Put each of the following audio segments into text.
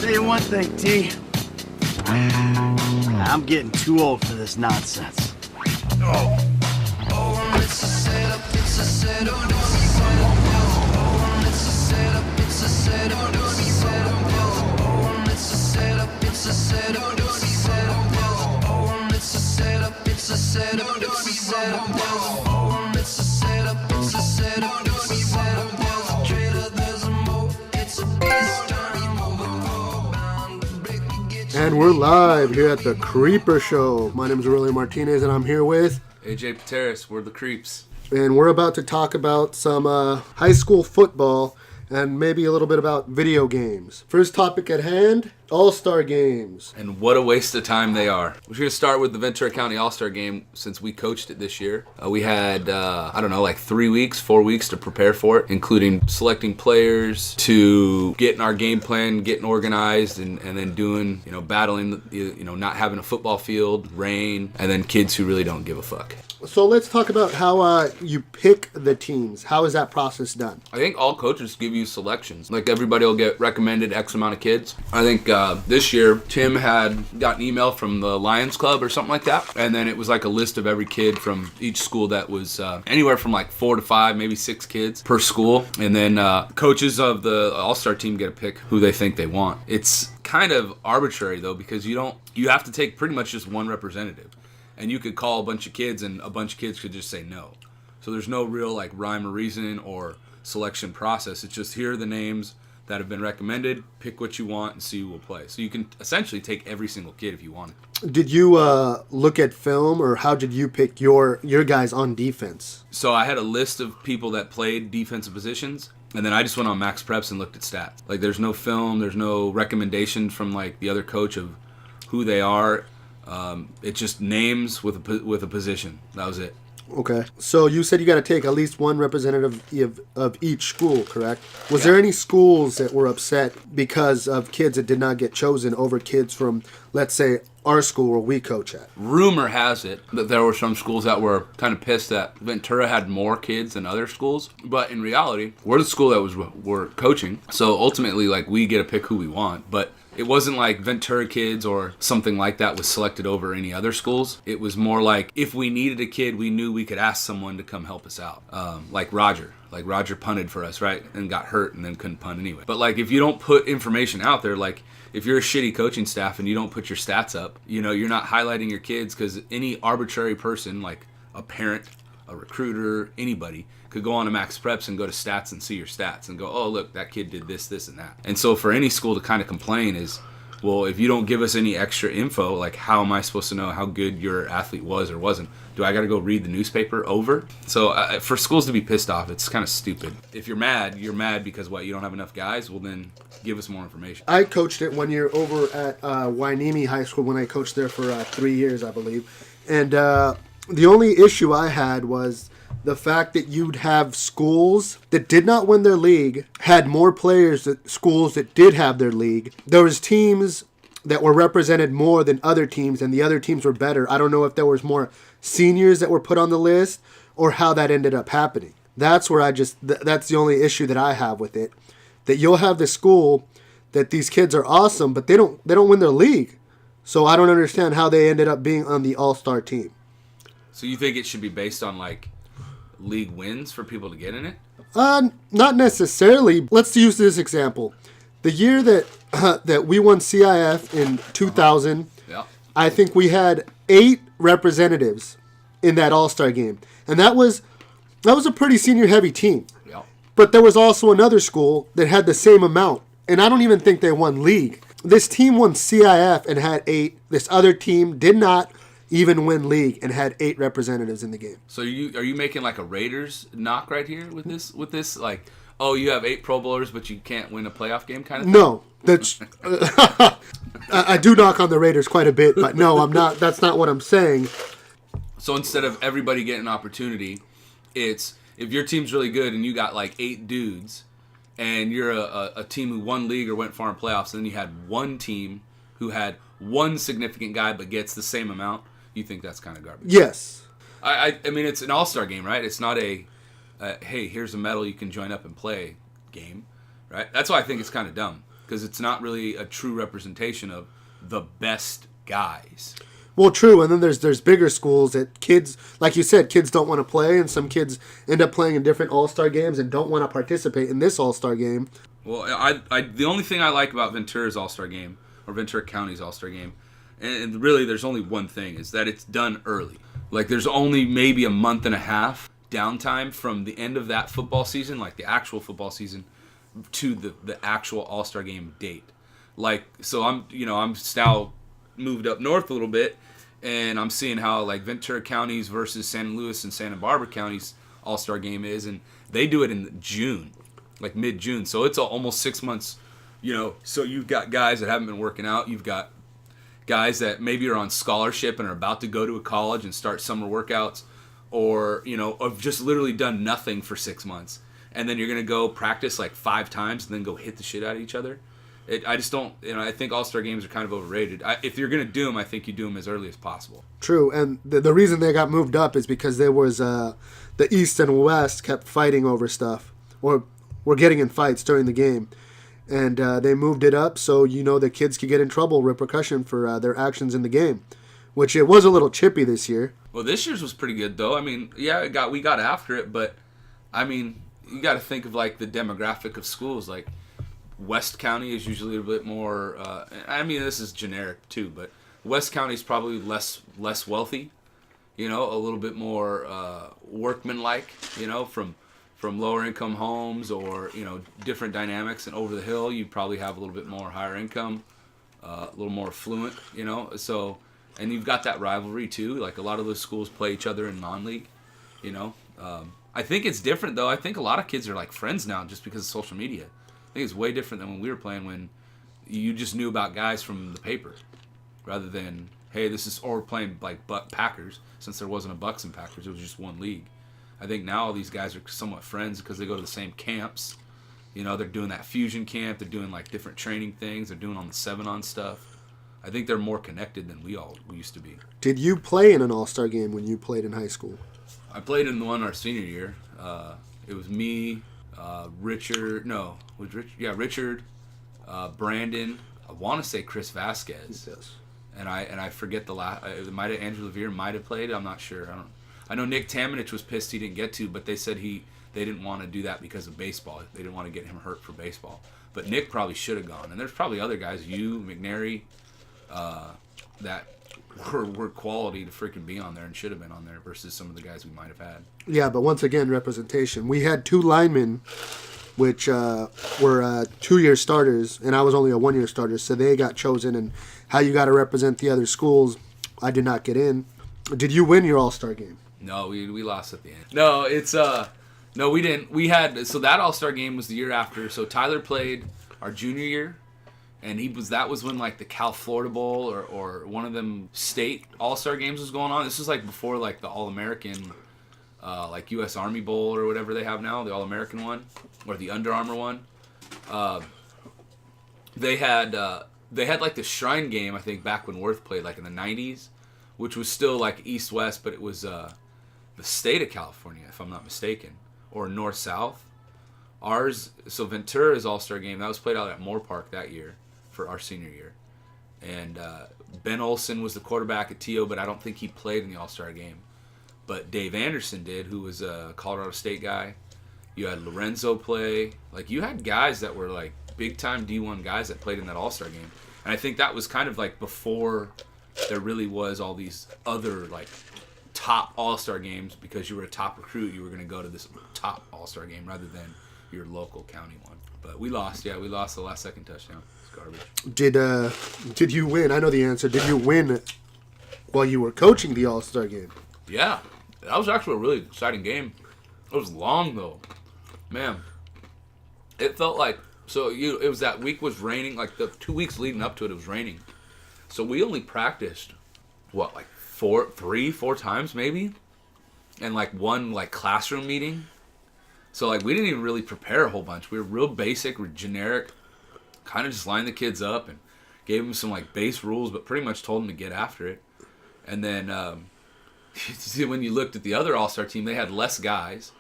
Tell you one thing, T. I'm getting too old for this nonsense. Oh, it's a setup, it's a setup, it's a setup. Oh, it's a setup, it's a setup, it's a setup. Oh, it's a setup, it's a setup, it's a setup. Oh, it's a setup, it's a setup, it's a setup. Oh, it's a setup, it's a setup, it's a setup. Trailer, there's a mo, it's a beast. And we're live here at the Creeper Show. My name is Aurelio Martinez, and I'm here with AJ Pateris. We're the Creeps. And we're about to talk about some high school football and maybe a little bit about video games. First topic at hand, All-Star Games. And what a waste of time they are. We're going to start with the Ventura County All-Star Game since we coached it this year. We had, like 4 weeks to prepare for it, including selecting players, to getting our game plan, getting organized, and then doing, battling, not having a football field, rain, and then kids who really don't give a fuck. So let's talk about how you pick the teams. How is that process done? I think all coaches give you selections. Like everybody will get recommended X amount of kids. I think this year Tim had got an email from the Lions Club or something like that. And then it was like a list of every kid from each school that was anywhere from like 4 to 5, maybe 6 kids per school. And then coaches of the All-Star team get to pick who they think they want. It's kind of arbitrary though, because you have to take pretty much just one representative. And you could call a bunch of kids, and a bunch of kids could just say no. So there's no real like rhyme or reason or selection process. It's just here are the names that have been recommended. Pick what you want and see who will play. So you can essentially take every single kid if you want. Did you look at film, or how did you pick your guys on defense? So I had a list of people that played defensive positions. And then I just went on Max Preps and looked at stats. Like there's no film, there's no recommendation from like the other coach of who they are. It's just names with a position. That was it. Okay. So you said you got to take at least one representative of each school, correct? Was there any schools that were upset because of kids that did not get chosen over kids from, let's say, our school where we coach at? Rumor has it that there were some schools that were kind of pissed that Ventura had more kids than other schools. But in reality, we're the school that we're coaching. So ultimately, like, we get to pick who we want. But it wasn't like Ventura kids or something like that was selected over any other schools. It was more like if we needed a kid, we knew we could ask someone to come help us out. Like Roger. Like Roger punted for us, right? And got hurt and then couldn't punt anyway. But like if you don't put information out there, like if you're a shitty coaching staff and you don't put your stats up, you're not highlighting your kids, because any arbitrary person, like a parent, a recruiter, anybody, could go on to Max Preps and go to stats and see your stats and go, oh, look, that kid did this, this, and that. And so for any school to kind of complain is, well, if you don't give us any extra info, like how am I supposed to know how good your athlete was or wasn't? Do I got to go read the newspaper over? So for schools to be pissed off, it's kind of stupid. If you're mad because, what, you don't have enough guys? Well, then give us more information. I coached it 1 year over at Wainimi High School when I coached there for 3 years, I believe. And the only issue I had was the fact that you'd have schools that did not win their league had more players than schools that did have their league. There was teams that were represented more than other teams, and the other teams were better. I don't know if there was more seniors that were put on the list or how that ended up happening. That's where that's the only issue that I have with it. That you'll have the school that these kids are awesome, but they don't win their league. So I don't understand how they ended up being on the All-Star team. So you think it should be based on like league wins for people to get in it? Not necessarily. Let's use this example. The year that we won CIF in 2000, I think we had 8 representatives in that All-Star game. And that was a pretty senior-heavy team. Yeah. But there was also another school that had the same amount. And I don't even think they won league. This team won CIF and had 8. This other team did not even win league and had 8 representatives in the game. So are you making like a Raiders knock right here with this like, oh, you have 8 Pro Bowlers but you can't win a playoff game kind of thing? No, that's I do knock on the Raiders quite a bit, but no, I'm not. That's not what I'm saying. So instead of everybody getting an opportunity, it's if your team's really good and you got like 8 dudes and you're a team who won league or went far in playoffs, and then you had one team who had one significant guy but gets the same amount, you think that's kind of garbage? Yes. I mean, it's an all-star game, right? It's not a, hey, here's a medal you can join up and play game, right? That's why I think it's kind of dumb. because it's not really a true representation of the best guys. Well, true, and then there's bigger schools that kids, like you said, kids don't want to play, and some kids end up playing in different all-star games and don't want to participate in this all-star game. Well, I the only thing I like about Ventura's all-star game, or Ventura County's all-star game, and really there's only one thing, is that it's done early. Like, there's only maybe a month and a half downtime from the end of that football season, like the actual football season, to the actual all-star game date. Like, so I'm now moved up north a little bit, and I'm seeing how, like, Ventura County's versus San Luis and Santa Barbara County's all-star game is, and they do it in June, like mid-June. So it's almost 6 months, so you've got guys that haven't been working out. You've got guys that maybe are on scholarship and are about to go to a college and start summer workouts, or, have just literally done nothing for 6 months. And then you're going to go practice like 5 times and then go hit the shit out of each other. I just don't, I think all-star games are kind of overrated. If you're going to do them, I think you do them as early as possible. True, and the reason they got moved up is because there was the East and West kept fighting over stuff, or were getting in fights during the game. And they moved it up so, the kids could get in trouble, repercussion for their actions in the game, which it was a little chippy this year. Well, this year's was pretty good, though. I mean, yeah, we got after it, but, I mean, you got to think of, like, the demographic of schools. Like, West County is usually a bit more, I mean, this is generic, too, but West County is probably less wealthy, a little bit more workmanlike, from lower income homes, or different dynamics. And over the hill you probably have a little bit more higher income, a little more affluent, so, and you've got that rivalry too. Like, a lot of those schools play each other in non-league. I think it's different, though. I think a lot of kids are like friends now just because of social media. I think it's way different than when we were playing, when you just knew about guys from the paper rather than, hey, or playing like Packers, since there wasn't a Bucks and Packers, it was just one league. I think now all these guys are somewhat friends because they go to the same camps. They're doing that fusion camp. They're doing, like, different training things. They're doing on the 7-on stuff. I think they're more connected than we used to be. Did you play in an all-star game when you played in high school? I played in the one our senior year. It was me, Richard, Brandon. I want to say Chris Vasquez. Yes. And I forget the last. Andrew Levere might have played. I'm not sure. I know Nick Tamanich was pissed he didn't get to, but they said they didn't want to do that because of baseball. They didn't want to get him hurt for baseball. But Nick probably should have gone. And there's probably other guys, McNary, that were quality to freaking be on there and should have been on there versus some of the guys we might have had. Yeah, but once again, representation. We had 2 linemen, which were 2-year starters, and I was only a 1-year starter, so they got chosen. And how you got to represent the other schools, I did not get in. Did you win your all-star game? No, we lost at the end. No, we didn't. So that all-star game was the year after. So Tyler played our junior year, and that was when, like, the Cal Florida Bowl or one of them state all-star games was going on. This was, like, before, like, the All-American, like, U.S. Army Bowl or whatever they have now, the All-American one, or the Under Armour one. They had like the Shrine game, I think, back when Worth played, like in the 90s, which was still like East-West, but it was the state of California, if I'm not mistaken, or North-South. So Ventura's All-Star game, that was played out at Moore Park that year for our senior year. And Ben Olsen was the quarterback at TO, but I don't think he played in the All-Star game. But Dave Anderson did, who was a Colorado State guy. You had Lorenzo play. Like, you had guys that were, like, big-time D1 guys that played in that All-Star game. And I think that was kind of, like, before there really was all these other, like, top All-Star games. Because you were a top recruit, you were going to go to this top All-Star game rather than your local county one. But we lost. Yeah, we lost the last second touchdown. It's garbage. Did you win? I know the answer. Did you win while you were coaching the All-Star game? Yeah. That was actually a really exciting game. It was long, though. Man. It felt like... So, it was that week was raining. Like, the 2 weeks leading up to it, it was raining. So, we only practiced, like, four times, maybe? And, like, one, like, classroom meeting. So, like, we didn't even really prepare a whole bunch. We were real basic, generic. Kind of just lined the kids up and gave them some, like, base rules, but pretty much told them to get after it. And then... when you looked at the other All-Star team, they had less guys,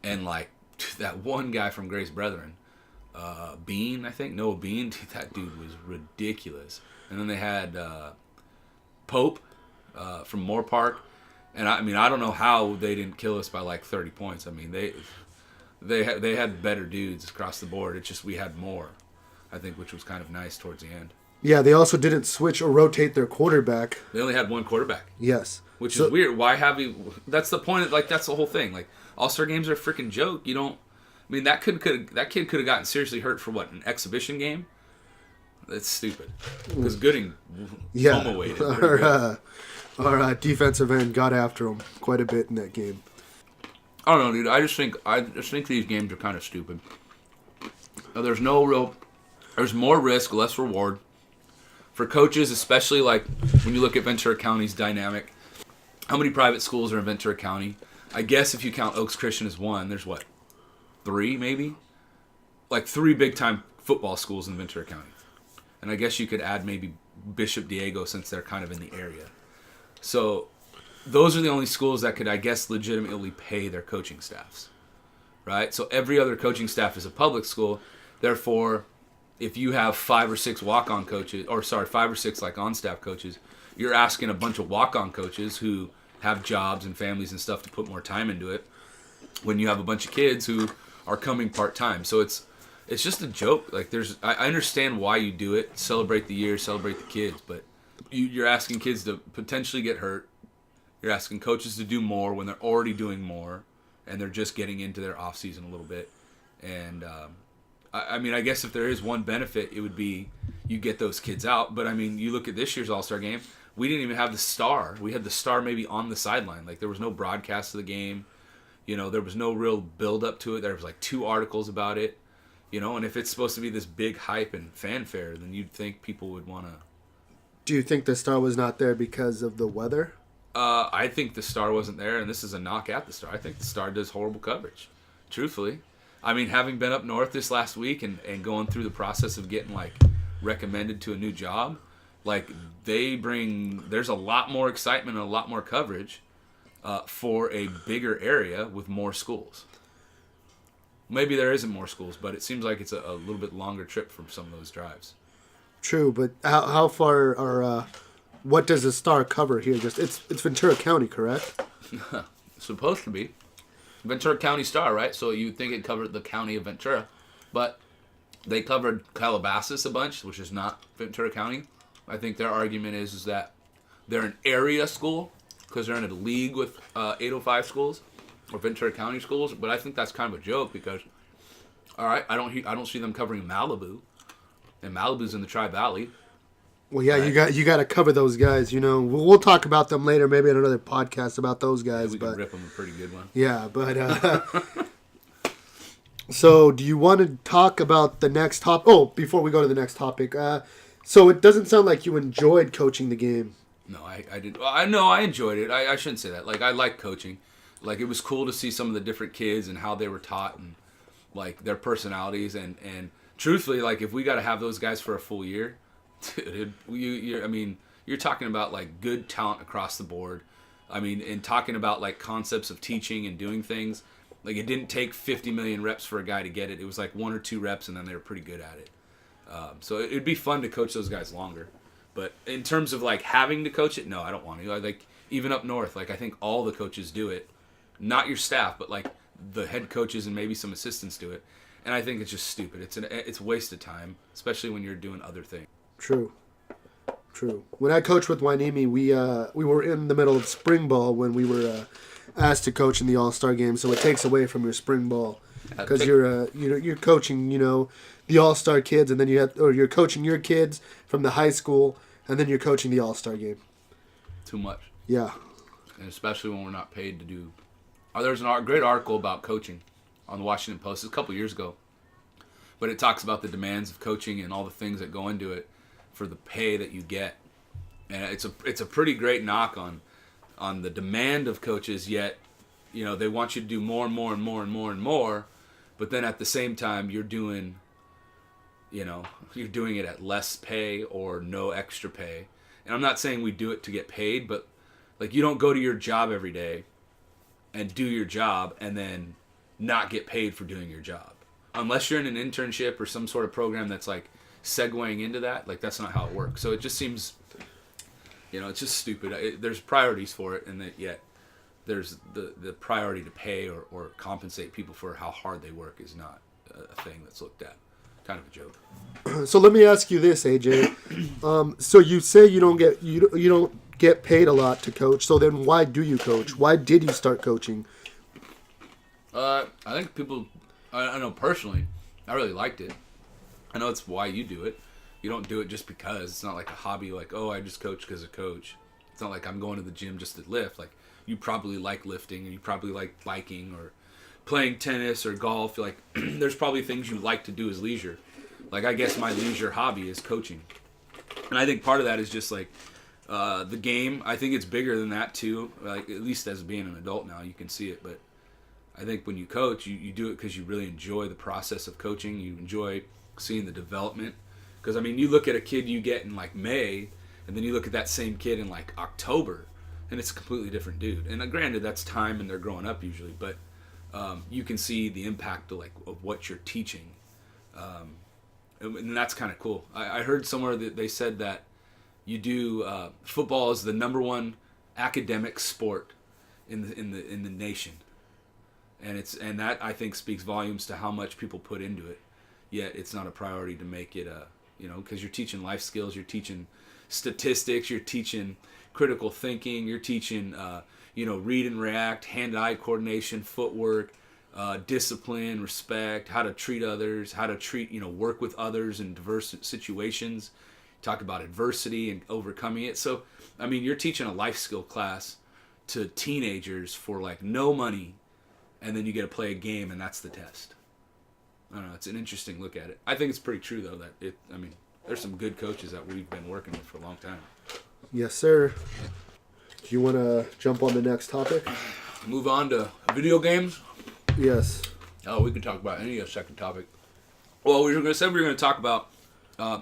and like that one guy from Grace Brethren, Bean, I think. Noah Bean. Dude, that dude was ridiculous. And then they had Pope from Moore Park. And I mean, I don't know how they didn't kill us by like 30 points. I mean, they had better dudes across the board. It's just we had more, I think, which was kind of nice towards the end. Yeah, they also didn't switch or rotate their quarterback. They only had one quarterback. Yes. Which is weird. Why have you... That's the point. Like, that's the whole thing. Like, All-Star games are a freaking joke. You don't... I mean, that kid could have gotten seriously hurt for what, an exhibition game? That's stupid. Because Gooding homo-weighted. Our defensive end got after him quite a bit in that game. I don't know, dude. I just think these games are kind of stupid. There's more risk, less reward. For coaches, especially like when you look at Ventura County's dynamic, how many private schools are in Ventura County? I guess if you count Oaks Christian as one, there's what, 3 maybe? Like 3 big-time football schools in Ventura County. And I guess you could add maybe Bishop Diego since they're kind of in the area. So those are the only schools that could, I guess, legitimately pay their coaching staffs, right? So every other coaching staff is a public school. Therefore, if you have 5 or 6 walk-on coaches, 5 or 6 like on-staff coaches, you're asking a bunch of walk-on coaches who have jobs and families and stuff to put more time into it when you have a bunch of kids who are coming part-time. So it's just a joke. Like I understand why you do it, celebrate the year, celebrate the kids, but you're asking kids to potentially get hurt. You're asking coaches to do more when they're already doing more, and they're just getting into their off-season a little bit. And I mean, I guess if there is one benefit, it would be you get those kids out. But, I mean, you look at this year's All-Star game, we didn't even have the star. We had the star maybe on the sideline. Like, there was no broadcast of the game. You know, there was no real build-up to it. There was, like, 2 articles about it. You know, and if it's supposed to be this big hype and fanfare, then you'd think people would want to... Do you think the star was not there because of the weather? I think the star wasn't there, and this is a knock at the star. I think the star does horrible coverage, truthfully. I mean, having been up north this last week and going through the process of getting, like, recommended to a new job, like, there's a lot more excitement and a lot more coverage for a bigger area with more schools. Maybe there isn't more schools, but it seems like it's a little bit longer trip from some of those drives. True, but how far are... what does the star cover here? It's Ventura County, correct? Supposed to be. Ventura County Star, right? So you'd think it covered the county of Ventura. But they covered Calabasas a bunch, which is not Ventura County. I think their argument is that they're an area school because they're in a league with 805 schools or Ventura County schools. But I think that's kind of a joke because, all right, I don't see them covering Malibu. And Malibu's in the Tri-Valley. Well, yeah, right. you got to cover those guys. You know, we'll talk about them later, maybe in another podcast about those guys. We can rip them a pretty good one. Yeah, but so do you want to talk about the next topic? Oh, before we go to the next topic, so it doesn't sound like you enjoyed coaching the game. No, I did. Well, I enjoyed it. I shouldn't say that. Like, I like coaching. Like, it was cool to see some of the different kids and how they were taught and like their personalities and truthfully, like, if we got to have those guys for a full year. Dude, you're talking about like good talent across the board. I mean, and talking about like concepts of teaching and doing things. Like, it didn't take 50 million reps for a guy to get it. It was like 1 or 2 reps, and then they were pretty good at it. So it'd be fun to coach those guys longer. But in terms of like having to coach it, no, I don't want to. Like even up north, like I think all the coaches do it, not your staff, but like the head coaches and maybe some assistants do it. And I think it's just stupid. It's a waste of time, especially when you're doing other things. True. When I coached with Wainimi, we were in the middle of spring ball when we were asked to coach in the All-Star game. So it takes away from your spring ball because you're coaching, the All-Star kids, and then you're coaching your kids from the high school, and then you're coaching the All-Star game. Too much. Yeah. And especially when we're not paid to do. There's a great article about coaching on the Washington Post a couple years ago, but it talks about the demands of coaching and all the things that go into it for the pay that you get. And it's a pretty great knock on the demand of coaches, yet they want you to do more and more and more and more and more, but then at the same time you're doing it at less pay or no extra pay. And I'm not saying we do it to get paid, but like, you don't go to your job every day and do your job and then not get paid for doing your job. unless you're in an internship or some sort of program that's like segueing into that, like that's not how it works. So it just seems, it's just stupid. There's priorities for it, and that yet there's the priority to pay or compensate people for how hard they work is not a thing that's looked at. Kind of a joke. So let me ask you this, AJ. So you say you don't get paid a lot to coach. So then why do you coach? Why did you start coaching? I think people. I know personally, I really liked it. I know it's why you do it. You don't do it just because. It's not like a hobby. Like, oh, I just coach because of coach. It's not like I'm going to the gym just to lift. Like, you probably like lifting, and you probably like biking or playing tennis or golf. Like, there's probably things you like to do as leisure. Like, I guess my leisure hobby is coaching, and I think part of that is just like the game. I think it's bigger than that too. Like, at least as being an adult now, you can see it. But I think when you coach, you do it because you really enjoy the process of coaching. You enjoy seeing the development. Because, I mean, you look at a kid you get in, like, May, and then you look at that same kid in, like, October, and it's a completely different dude. And granted, that's time and they're growing up usually, but you can see the impact of what you're teaching. And that's kind of cool. I heard somewhere that they said that you do football is the number one academic sport in the nation. And that, I think, speaks volumes to how much people put into it. Yet it's not a priority to make it because you're teaching life skills, you're teaching statistics, you're teaching critical thinking, you're teaching, read and react, hand-eye coordination, footwork, discipline, respect, how to treat others, how to treat, work with others in diverse situations, talk about adversity and overcoming it. So, I mean, you're teaching a life skill class to teenagers for, like, no money, and then you get to play a game, and that's the test. I don't know. It's an interesting look at it. I think it's pretty true, though, that there's some good coaches that we've been working with for a long time. Yes, sir. Do you want to jump on the next topic? Move on to video games? Yes. Oh, we can talk about any second topic. Well, we were going to talk about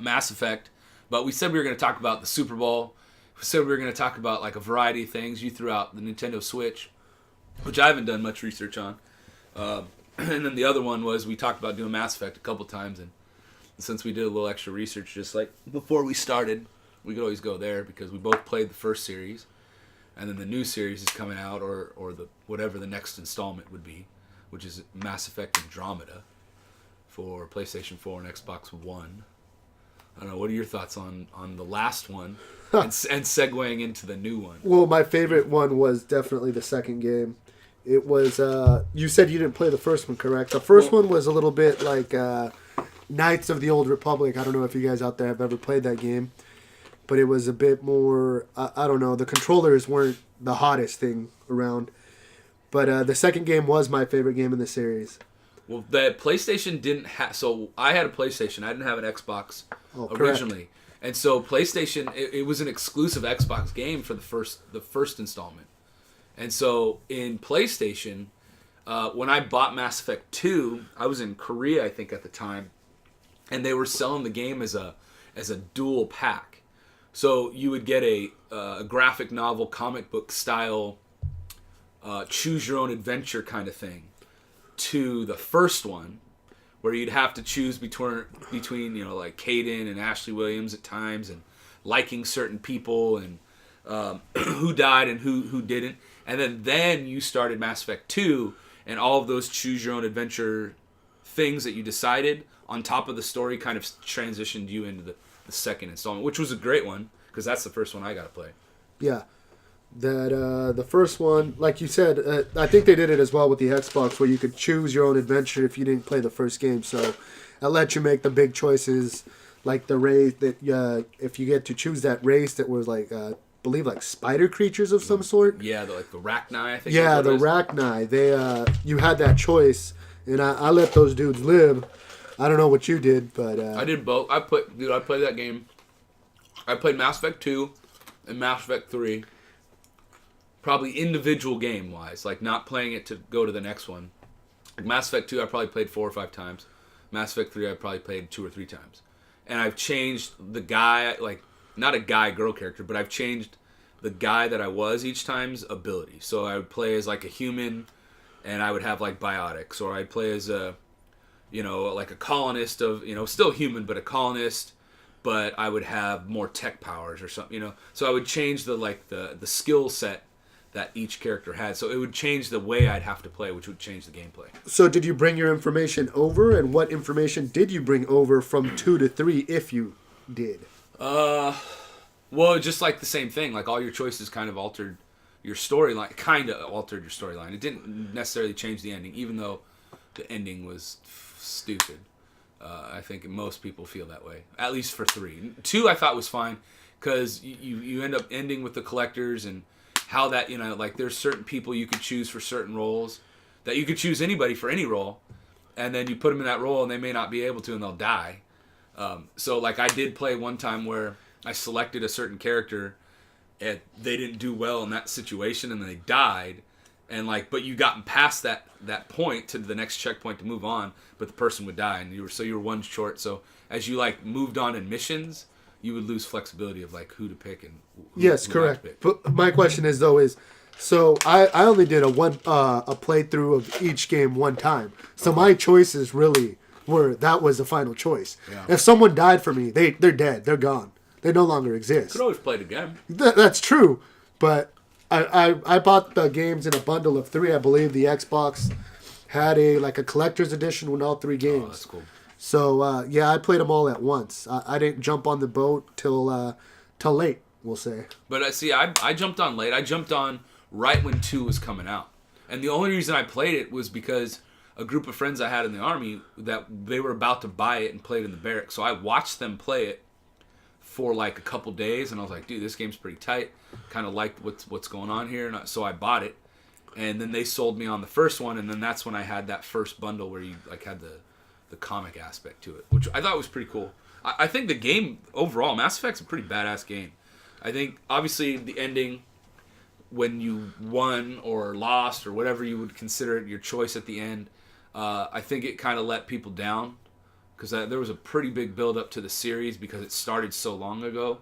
Mass Effect, but we said we were going to talk about the Super Bowl. We said we were going to talk about, like, a variety of things. You threw out the Nintendo Switch, which I haven't done much research on. And then the other one was we talked about doing Mass Effect a couple times, and since we did a little extra research just like before we started, we could always go there because we both played the first series, and then the new series is coming out, or the whatever the next installment would be, which is Mass Effect Andromeda for PlayStation 4 and Xbox One. I don't know, what are your thoughts on the last one and segueing into the new one? Well, my favorite one was definitely the second game. It was, you said you didn't play the first one, correct? The first one was a little bit like Knights of the Old Republic. I don't know if you guys out there have ever played that game. But it was a bit more, I don't know, the controllers weren't the hottest thing around. But the second game was my favorite game in the series. Well, the PlayStation didn't have, so I had a PlayStation. I didn't have an Xbox originally. And so PlayStation, it was an exclusive Xbox game for the first installment. And so in PlayStation, when I bought Mass Effect 2, I was in Korea, I think, at the time, and they were selling the game as a dual pack. So you would get a graphic novel, comic book style, choose your own adventure kind of thing to the first one, where you'd have to choose between like Caden and Ashley Williams at times, and liking certain people and who died and who didn't. And then you started Mass Effect 2, and all of those choose your own adventure things that you decided on top of the story kind of transitioned you into the second installment, which was a great one because that's the first one I got to play. Yeah. That the first one, like you said, I think they did it as well with the Xbox, where you could choose your own adventure if you didn't play the first game. So it let you make the big choices, like the race that if you get to choose that race that was like believe like spider creatures of some sort. Yeah, the Rachni, I think. Yeah, the Rachni. They you had that choice, and I let those dudes live. I don't know what you did, but I did both. I played that game. I played Mass Effect 2 and Mass Effect 3. Probably individual game wise, like not playing it to go to the next one. Like Mass Effect 2, I probably played 4 or 5 times. Mass Effect 3, I probably played 2 or 3 times. And I've changed the guy, like not a guy-girl character, but I've changed the guy that I was each time's ability. So I would play as like a human, and I would have like biotics, or I'd play as a like a colonist of, still human, but a colonist, but I would have more tech powers or something, So I would change the skill set that each character had. So it would change the way I'd have to play, which would change the gameplay. So did you bring your information over, and what information did you bring over from 2 to 3, if you did? Well, just like the same thing. Like all your choices kind of altered your storyline. It didn't necessarily change the ending, even though the ending was stupid. I think most people feel that way, at least for 3. 2 I thought was fine, because you end up ending with the collectors, and how that, like there's certain people you could choose for certain roles, that you could choose anybody for any role, and then you put them in that role and they may not be able to and they'll die. So like I did play one time where I selected a certain character and they didn't do well in that situation and they died, and but you gotten past that point to the next checkpoint to move on, but the person would die and you were one short. So as you moved on in missions, you would lose flexibility of who to pick and yes, who correct. not to pick. But my question is so I only did a playthrough of each game one time. So my choices really that was the final choice. Yeah. If someone died for me, they're dead. They're gone. They no longer exist. Could always play it again. That's true, but I bought the games in a bundle of 3. I believe the Xbox had a collector's edition with all 3 games. Oh, that's cool. So I played them all at once. I didn't jump on the boat till late, we'll say. But see, I jumped on late. I jumped on right when 2 was coming out, and the only reason I played it was because a group of friends I had in the army, that they were about to buy it and play it in the barracks. So I watched them play it for a couple days, and I was like, dude, this game's pretty tight. Kind of liked what's going on here, and so I bought it. And then they sold me on the first one, and then that's when I had that first bundle where you had the comic aspect to it, which I thought was pretty cool. I think the game overall, Mass Effect's a pretty badass game. I think obviously the ending, when you won or lost or whatever you would consider it, your choice at the end, I think it kind of let people down, because there was a pretty big build up to the series because it started so long ago,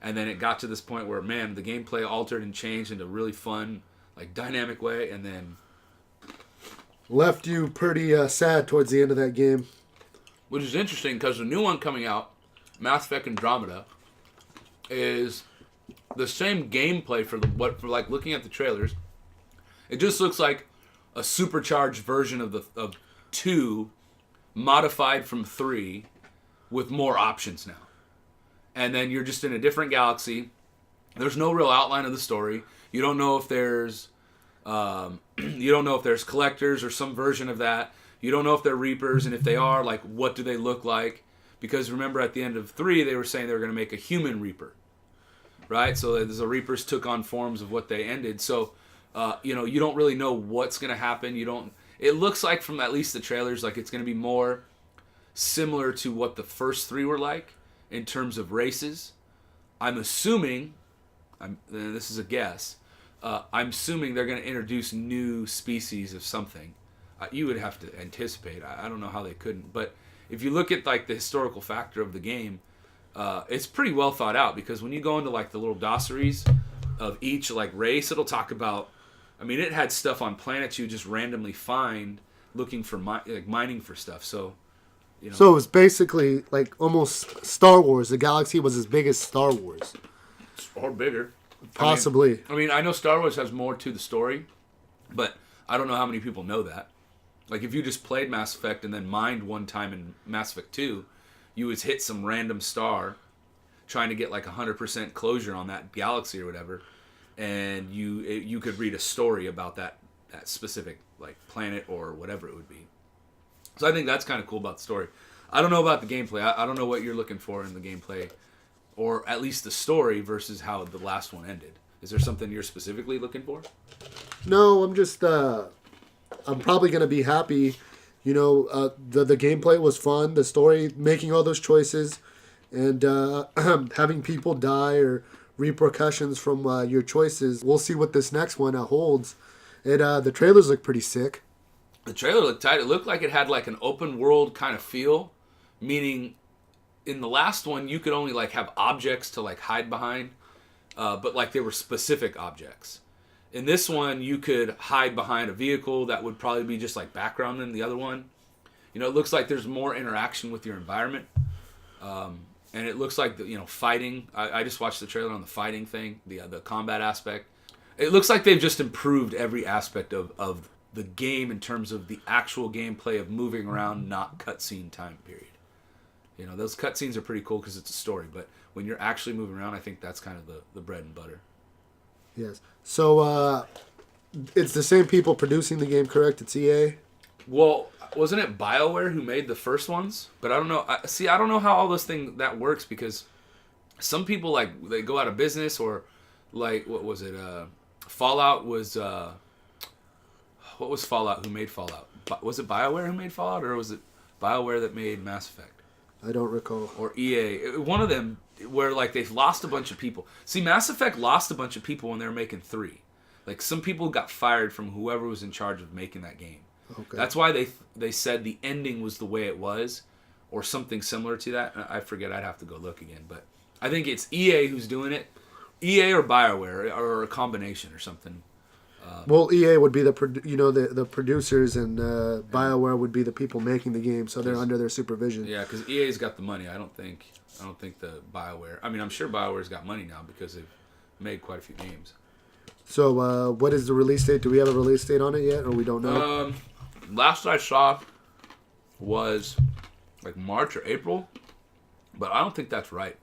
and then it got to this point where, man, the gameplay altered and changed in a really fun, dynamic way, and then left you pretty sad towards the end of that game. Which is interesting, because the new one coming out, Mass Effect Andromeda, is the same gameplay for looking at the trailers. It just looks like a supercharged version of 2, modified from 3, with more options now. And then you're just in a different galaxy. There's no real outline of the story. You don't know if there's collectors or some version of that. You don't know if they're Reapers, and if they are, what do they look like? Because remember, at the end of 3, they were saying they were going to make a human Reaper, right? So the Reapers took on forms of what they ended. So, you don't really know what's going to happen. It looks like, from at least the trailers, it's going to be more similar to what the first 3 were like in terms of races. I'm assuming, this is a guess, I'm assuming they're going to introduce new species of something. You would have to anticipate. I don't know how they couldn't. But if you look at the historical factor of the game, it's pretty well thought out, because when you go into the little glossaries of each race, it'll talk about. I mean, it had stuff on planets you just randomly find looking for mining for stuff. So, So it was basically almost Star Wars. The galaxy was as big as Star Wars, or bigger. Possibly. I mean, I know Star Wars has more to the story, but I don't know how many people know that. If you just played Mass Effect and then mined one time in Mass Effect 2, you would hit some random star trying to get 100% closure on that galaxy or whatever, and you could read a story about that specific planet or whatever it would be. So I think that's kind of cool about the story. I don't know about the gameplay. I don't know what you're looking for in the gameplay, or at least the story versus how the last one ended. Is there something you're specifically looking for? No, I'm just I'm probably going to be happy. The gameplay was fun. The story, making all those choices, and having people die or repercussions from your choices. We'll see what this next one holds. The trailers look pretty sick. The trailer looked tight. It looked like it had an open world kind of feel, meaning in the last one you could only have objects to hide behind, but they were specific objects. In this one, you could hide behind a vehicle that would probably be just background in the other one. it looks like there's more interaction with your environment. And it looks like, fighting. I just watched the trailer on the fighting thing, the combat aspect. It looks like they've just improved every aspect of the game in terms of the actual gameplay of moving around, not cutscene time period. Those cutscenes are pretty cool because it's a story, but when you're actually moving around, I think that's kind of the bread and butter. Yes. So, it's the same people producing the game, correct? It's EA? Well, wasn't it BioWare who made the first ones? But I don't know. I don't know how all this thing that works because some people, they go out of business or, what was it? Fallout was... what was Fallout? Who made Fallout? Was it BioWare who made Fallout, or was it BioWare that made Mass Effect? I don't recall. Or EA. One of them where, they've lost a bunch of people. See, Mass Effect lost a bunch of people when they were making 3. Some people got fired from whoever was in charge of making that game. Okay. That's why they said the ending was the way it was, or something similar to that. I forget. I'd have to go look again. But I think it's EA who's doing it. EA or BioWare, or a combination or something. Well, EA would be the producers, and BioWare would be the people making the game, so they're under their supervision. Yeah, because EA's got the money. I don't think the BioWare. I mean, I'm sure BioWare's got money now because they've made quite a few games. So, what is the release date? Do we have a release date on it yet, or we don't know? Last I saw was March or April, but I don't think that's right.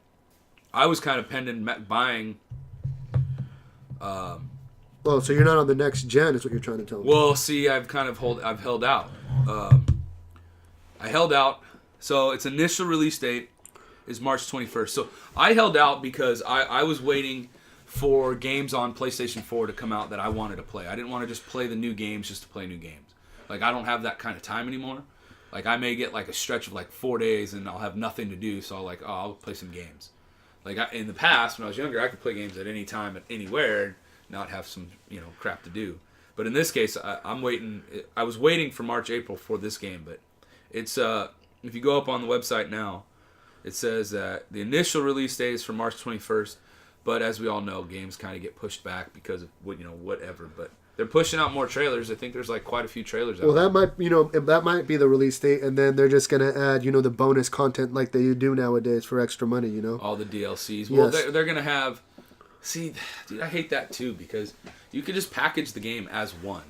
I was kind of pending buying. Oh, so you're not on the next gen, is what you're trying to tell me. Well, see, I've held out. I held out. So its initial release date is March 21st. So I held out because I was waiting for games on PlayStation 4 to come out that I wanted to play. I didn't want to just play the new games just to play new games. I don't have that kind of time anymore. I may get a stretch of 4 days and I'll have nothing to do, so I'll play some games. In the past, when I was younger, I could play games at any time, at anywhere, and not have some, crap to do. But in this case, I'm waiting. I was waiting for March, April for this game, but it's, if you go up on the website now, it says that the initial release date is for March 21st, but as we all know, games kind of get pushed back because of, whatever, but they're pushing out more trailers. I think there's quite a few trailers out Well, there. that might be the release date, and then they're just going to add, the bonus content like they do nowadays for extra money, All the DLCs. Yes. Well, they're going to have... See, dude, I hate that too because you could just package the game as one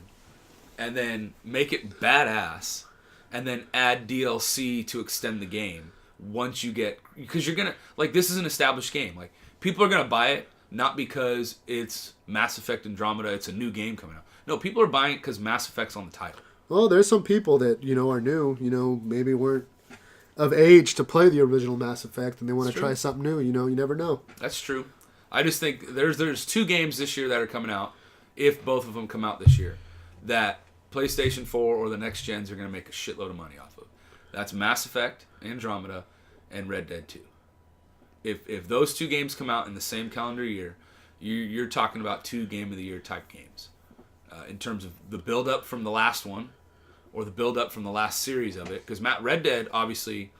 and then make it badass and then add DLC to extend the game once you get... Because you're going to... this is an established game. People are going to buy it not because it's Mass Effect Andromeda, it's a new game coming out. No, people are buying it because Mass Effect's on the title. Well, there's some people that, are new, maybe weren't of age to play the original Mass Effect and they want to try something new, you never know. That's true. I just think there's 2 games this year that are coming out, if both of them come out this year, that PlayStation 4 or the next gens are going to make a shitload of money off of. That's Mass Effect, Andromeda, and Red Dead 2. If those 2 games come out in the same calendar year, you're talking about 2 Game of the Year type games. In terms of the build-up from the last one, or the build-up from the last series of it. Because Red Dead, obviously,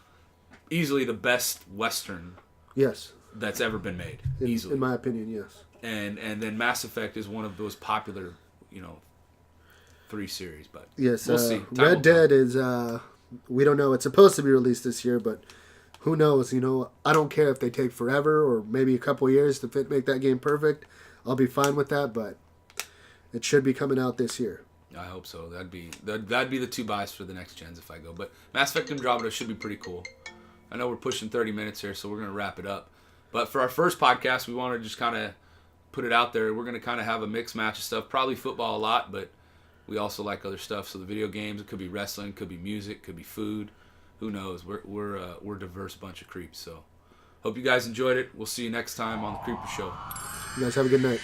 easily the best Western Yes. that's ever been made. Easily. In my opinion, yes. And then Mass Effect is one of those popular, 3 series. But yes, we'll see. Red Dead is, we don't know. It's supposed to be released this year, but who knows? I don't care if they take forever or maybe a couple years to make that game perfect. I'll be fine with that, but it should be coming out this year. I hope so. That'd be the 2 buys for the next gens if I go. But Mass Effect Andromeda should be pretty cool. I know we're pushing 30 minutes here, so we're going to wrap it up. But for our first podcast, we want to just kind of put it out there. We're going to kind of have a mixed match of stuff. Probably football a lot, but we also like other stuff. So the video games, it could be wrestling, could be music, could be food. Who knows? We're a diverse bunch of creeps. So hope you guys enjoyed it. We'll see you next time on the Creeper Show. You guys have a good night.